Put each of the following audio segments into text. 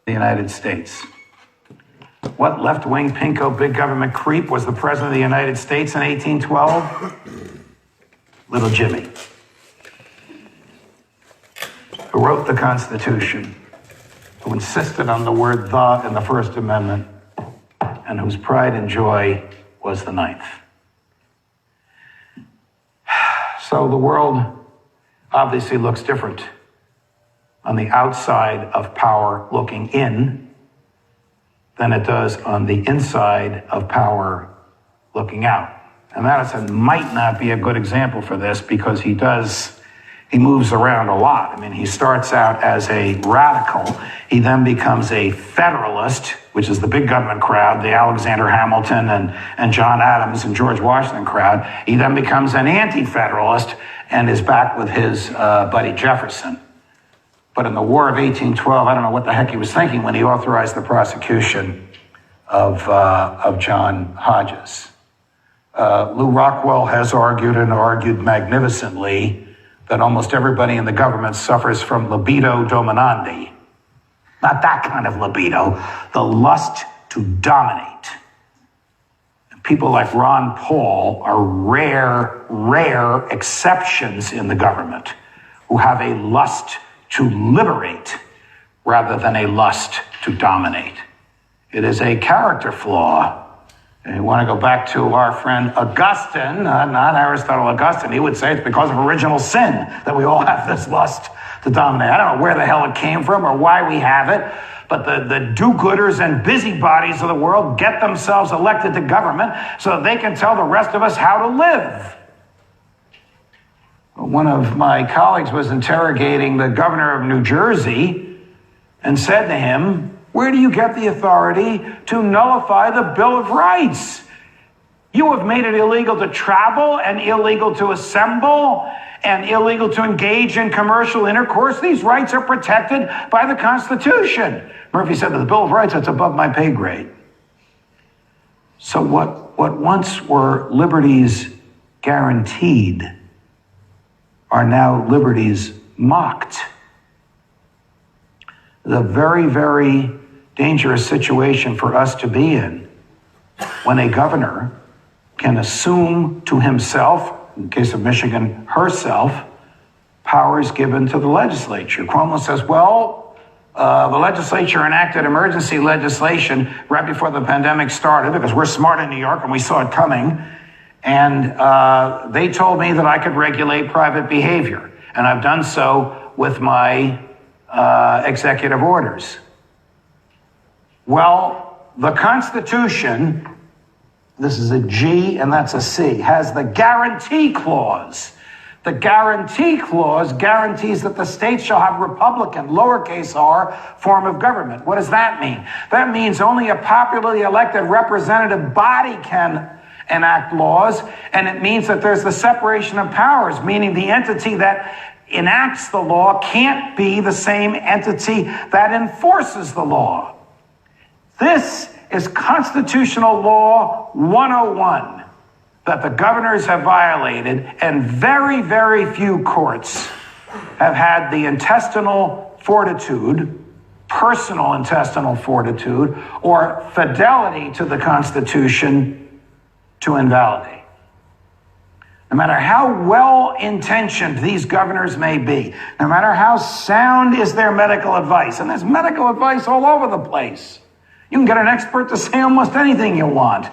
the United States. What left-wing pinko big government creep was the president of the United States in 1812? Little Jimmy, who wrote the Constitution, who insisted on the word "the" in the First Amendment, and whose pride and joy was the Ninth. So the world obviously looks different on the outside of power looking in than it does on the inside of power looking out. And Madison might not be a good example for this because he moves around a lot. I mean, he starts out as a radical. He then becomes a federalist, which is the big government crowd, the Alexander Hamilton and John Adams and George Washington crowd. He then becomes an anti-federalist and is back with his buddy Jefferson. But in the War of 1812, I don't know what the heck he was thinking when he authorized the prosecution of John Hodges. Lew Rockwell has argued and argued magnificently that almost everybody in the government suffers from libido dominandi. Not that kind of libido, the lust to dominate. And people like Ron Paul are rare exceptions in the government who have a lust to liberate rather than a lust to dominate. It is a character flaw. And you want to go back to our friend Augustine, not Aristotle, Augustine, he would say it's because of original sin that we all have this lust to dominate. I don't know where the hell it came from or why we have it, but the do-gooders and busybodies of the world get themselves elected to government so that they can tell the rest of us how to live. One of my colleagues was interrogating the governor of New Jersey and said to him, "Where do you get the authority to nullify the Bill of Rights? You have made it illegal to travel and illegal to assemble and illegal to engage in commercial intercourse. These rights are protected by the Constitution." Murphy said to the Bill of Rights, "That's above my pay grade." So what once were liberties guaranteed are now liberties mocked. The very, very dangerous situation for us to be in when a governor can assume to himself, in the case of Michigan, herself, powers given to the legislature. Cuomo says, well, the legislature enacted emergency legislation right before the pandemic started because we're smart in New York and we saw it coming. And they told me that I could regulate private behavior. And I've done so with my executive orders. Well, the Constitution, this is a G and that's a C, has the guarantee clause. The guarantee clause guarantees that the states shall have Republican, lowercase r, form of government. What does that mean? That means only a popularly elected representative body can enact laws, and it means that there's the separation of powers, meaning the entity that enacts the law can't be the same entity that enforces the law. This is constitutional law 101 that the governors have violated, and very, very few courts have had the intestinal fortitude, personal intestinal fortitude, or fidelity to the Constitution to invalidate. No matter how well-intentioned these governors may be, no matter how sound is their medical advice, and there's medical advice all over the place. You can get an expert to say almost anything you want.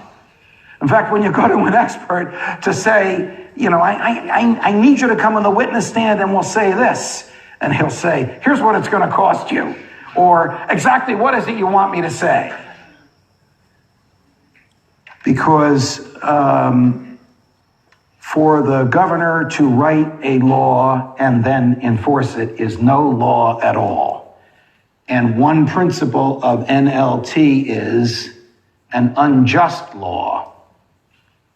In fact, when you go to an expert to say, you know, I need you to come on the witness stand and we'll say this, and he'll say, here's what it's going to cost you, or exactly what is it you want me to say? Because for the governor to write a law and then enforce it is no law at all. And one principle of NLT is an unjust law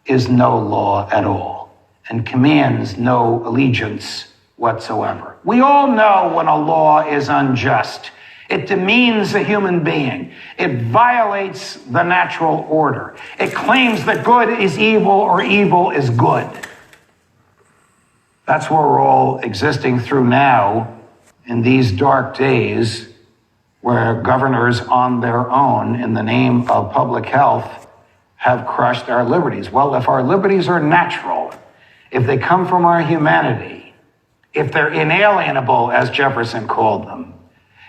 is no law at all and commands no allegiance whatsoever. We all know when a law is unjust. It demeans a human being. It violates the natural order. It claims that good is evil or evil is good. That's what we're all existing through now in these dark days where governors on their own, in the name of public health, have crushed our liberties. Well, if our liberties are natural, if they come from our humanity, if they're inalienable, as Jefferson called them,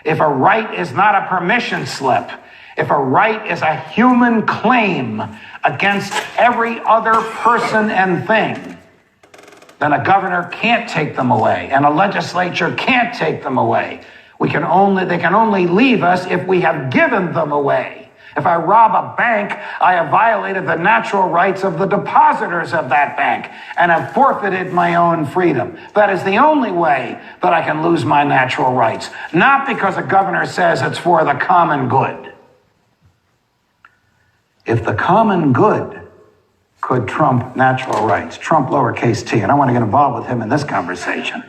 if a right is not a permission slip, if a right is a human claim against every other person and thing, then a governor can't take them away, and a legislature can't take them away. They can only leave us if we have given them away. If I rob a bank, I have violated the natural rights of the depositors of that bank and have forfeited my own freedom. That is the only way that I can lose my natural rights, not because a governor says it's for the common good. If the common good could trump natural rights, trump lowercase t, and I want to get involved with him in this conversation.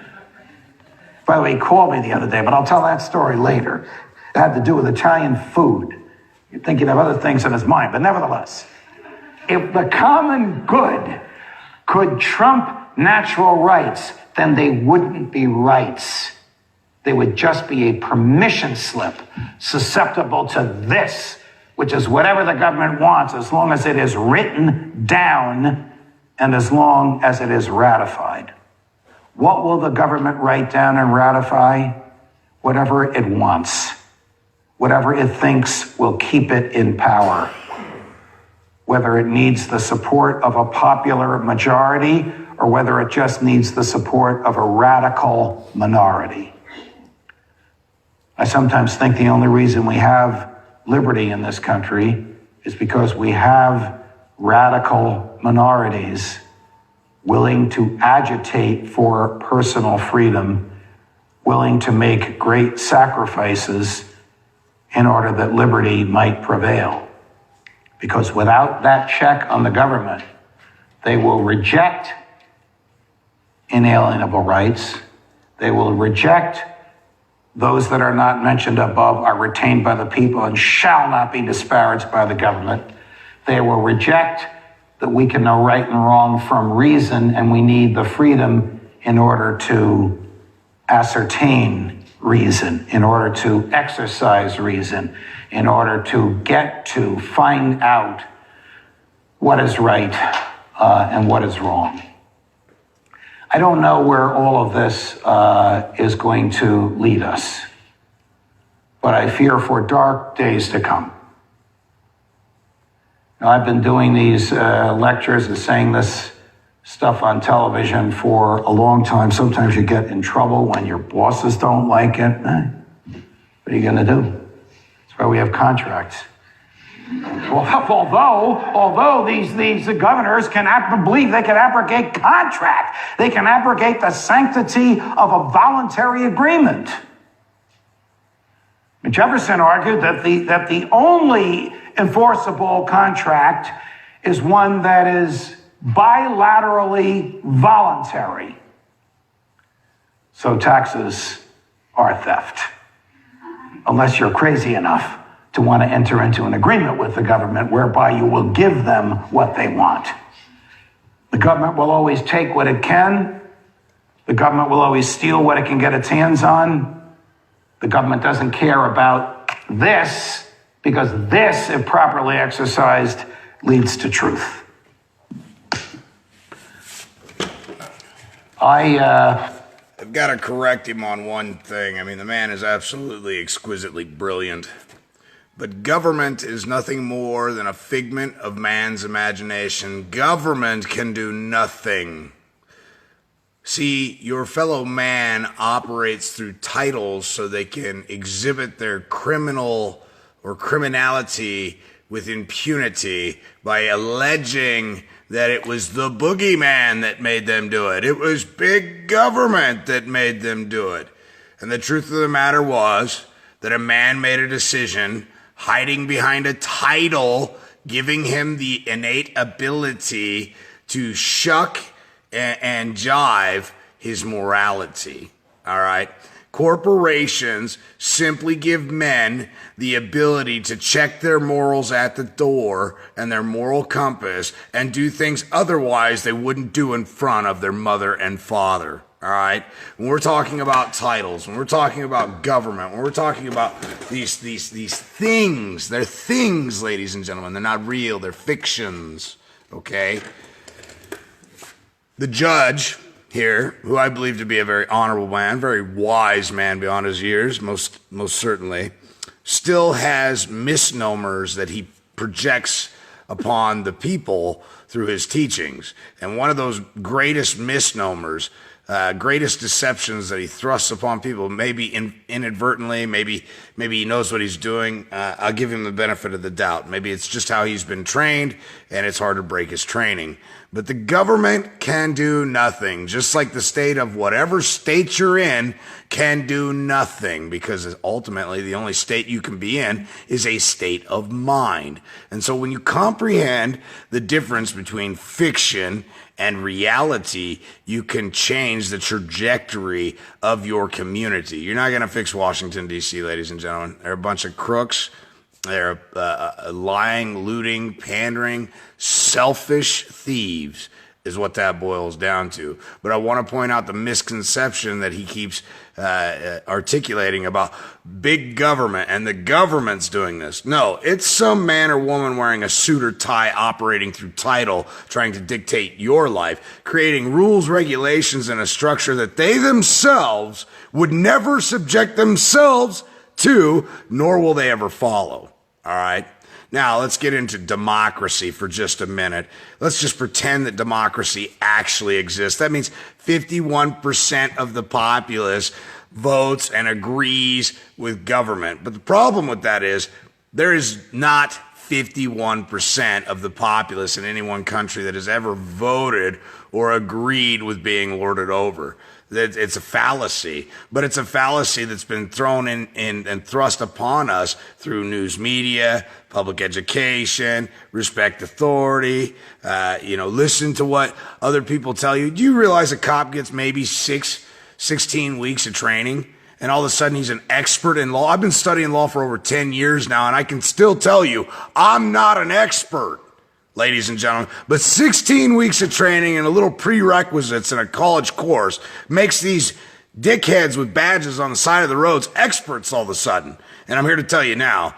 By the way, he called me the other day, but I'll tell that story later. It had to do with Italian food. You'd think he'd have other things in his mind, but nevertheless, if the common good could trump natural rights, then they wouldn't be rights. They would just be a permission slip susceptible to this, which is whatever the government wants, as long as it is written down and as long as it is ratified. What will the government write down and ratify? Whatever it wants. Whatever it thinks will keep it in power. Whether it needs the support of a popular majority or whether it just needs the support of a radical minority. I sometimes think the only reason we have liberty in this country is because we have radical minorities willing to agitate for personal freedom, willing to make great sacrifices in order that liberty might prevail. Because without that check on the government, they will reject inalienable rights. They will reject those that are not mentioned above are retained by the people and shall not be disparaged by the government. They will reject that we can know right and wrong from reason, and we need the freedom in order to ascertain reason, in order to exercise reason, in order to get to find out what is right and what is wrong. I don't know where all of this is going to lead us, but I fear for dark days to come. Now, I've been doing these lectures and saying this stuff on television for a long time. Sometimes you get in trouble when your bosses don't like it. What are you going to do? That's why we have contracts. Well, although these governors can believe they can abrogate contract, they can abrogate the sanctity of a voluntary agreement. Jefferson argued that the only enforceable contract is one that is bilaterally voluntary. So taxes are theft, unless you're crazy enough to want to enter into an agreement with the government whereby you will give them what they want. The government will always take what it can. The government will always steal what it can get its hands on. The government doesn't care about this because this, if properly exercised, leads to truth. I've got to correct him on one thing. I mean, the man is absolutely exquisitely brilliant. But government is nothing more than a figment of man's imagination. Government can do nothing. See, your fellow man operates through titles so they can exhibit their criminal or criminality with impunity by alleging that it was the boogeyman that made them do it. It was big government that made them do it. And the truth of the matter was that a man made a decision hiding behind a title, giving him the innate ability to shuck and jive his morality. All right? Corporations simply give men the ability to check their morals at the door and their moral compass and do things otherwise they wouldn't do in front of their mother and father. All right. When we're talking about titles, when we're talking about government, when we're talking about these things, they're things, ladies and gentlemen. They're not real. They're fictions. Okay. The judge here, who I believe to be a very honorable man, very wise man beyond his years, most certainly, still has misnomers that he projects upon the people through his teachings. And one of those greatest misnomers, greatest deceptions that he thrusts upon people, maybe inadvertently, maybe he knows what he's doing. I'll give him the benefit of the doubt. Maybe it's just how he's been trained, and it's hard to break his training. But the government can do nothing, just like the state of whatever state you're in can do nothing, because ultimately the only state you can be in is a state of mind. And so when you comprehend the difference between fiction and reality, you can change the trajectory of your community. You're not going to fix Washington, D.C., ladies and gentlemen. They're a bunch of crooks. They're lying, looting, pandering, selfish thieves is what that boils down to. But I want to point out the misconception that he keeps articulating about big government and the government's doing this. No, it's some man or woman wearing a suit or tie operating through title, trying to dictate your life, creating rules, regulations, and a structure that they themselves would never subject themselves to, nor will they ever follow. All right? Now, let's get into democracy for just a minute. Let's just pretend that democracy actually exists. That means 51% of the populace votes and agrees with government. But the problem with that is there is not 51% of the populace in any one country that has ever voted or agreed with being lorded over. It's a fallacy, but it's a fallacy that's been thrown in and thrust upon us through news media, public education, respect authority, listen to what other people tell you. Do you realize a cop gets maybe 16 weeks of training, and all of a sudden he's an expert in law? I've been studying law for over 10 years now, and I can still tell you I'm not an expert, ladies and gentlemen, but 16 weeks of training and a little prerequisites in a college course makes these dickheads with badges on the side of the roads experts all of a sudden. And I'm here to tell you now,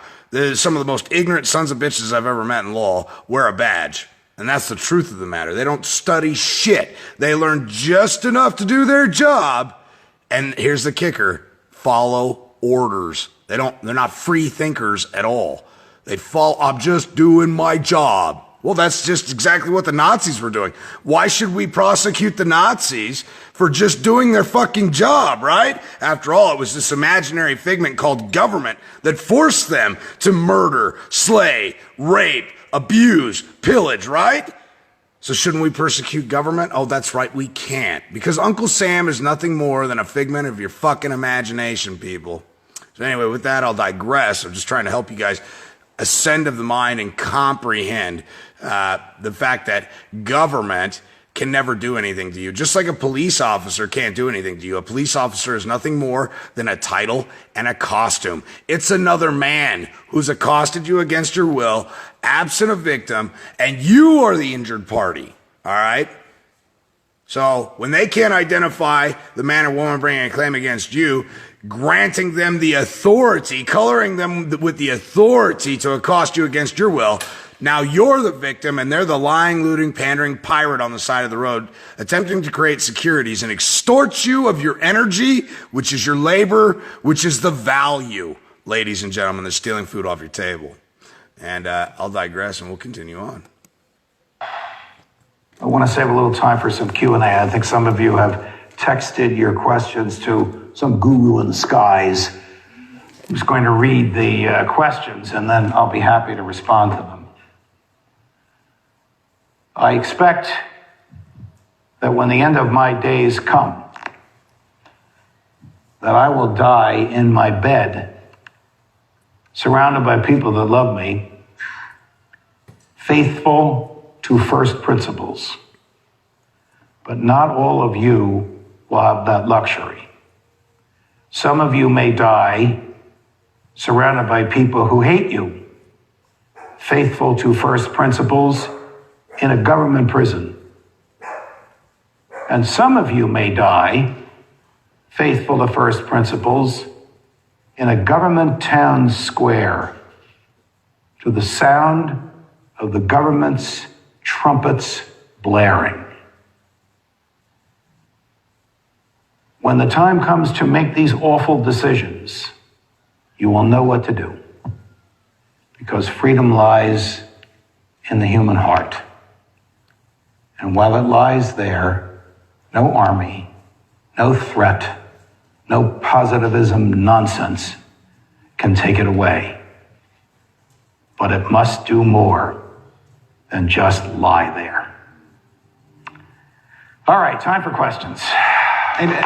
some of the most ignorant sons of bitches I've ever met in law wear a badge. And that's the truth of the matter. They don't study shit. They learn just enough to do their job. And here's the kicker: follow orders. They're not free thinkers at all. They follow, I'm just doing my job. Well, that's just exactly what the Nazis were doing. Why should we prosecute the Nazis for just doing their fucking job, right? After all, it was this imaginary figment called government that forced them to murder, slay, rape, abuse, pillage, right? So shouldn't we persecute government? Oh, that's right, we can't. Because Uncle Sam is nothing more than a figment of your fucking imagination, people. So anyway, with that, I'll digress. I'm just trying to help you guys ascend of the mind and comprehend the fact that government can never do anything to you. Just like a police officer can't do anything to you. A police officer is nothing more than a title and a costume. It's another man who's accosted you against your will, absent a victim, and you are the injured party. All right? So when they can't identify the man or woman bringing a claim against you, granting them the authority, coloring them with the authority to accost you against your will, now you're the victim and they're the lying, looting, pandering pirate on the side of the road, attempting to create securities and extort you of your energy, which is your labor, which is the value, ladies and gentlemen. They're stealing food off your table. And I'll digress and we'll continue on. I want to save a little time for some Q&A. I think some of you have texted your questions to some guru in the skies who's going to read the questions, and then I'll be happy to respond to them. I expect that when the end of my days come, that I will die in my bed, surrounded by people that love me, faithful to first principles. But not all of you will have that luxury. Some of you may die surrounded by people who hate you, faithful to first principles in a government prison. And some of you may die, faithful to first principles, in a government town square, to the sound of the government's trumpets blaring. When the time comes to make these awful decisions, you will know what to do, because freedom lies in the human heart. And while it lies there, no army, no threat, no positivism nonsense can take it away. But it must do more than just lie there. All right, time for questions. Amen.